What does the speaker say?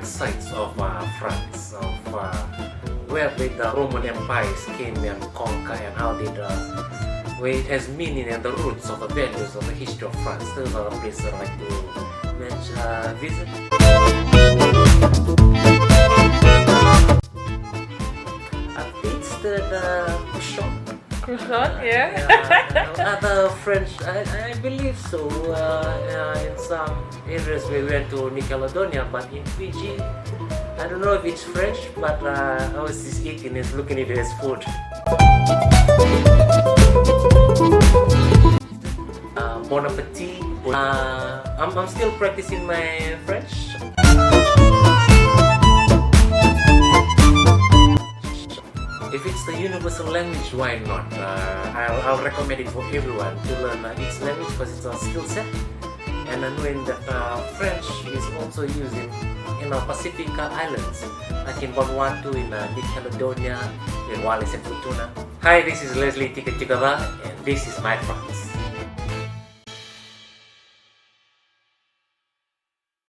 historic sites of France, of where the Roman empires came and conquered, and how did where it has meaning and the roots of the values of the history of France. Those are the places I'd like to visit. I visited Couchon. Couchon, yeah. Other French, I believe so. In some areas we went to New Caledonia, but in Fiji, I don't know if it's French, but I was just eating it, looking at it as food. Bon appetit. I'm still practicing my French. If it's the universal language, why not? I'll recommend it for everyone to learn its language because it's a skill set. And knowing that French is also used in Pacific Islands, like in Vanuatu, in New Caledonia, in Wallis and Futuna. Hi, this is Leslie Tikotikoca, and this is my France.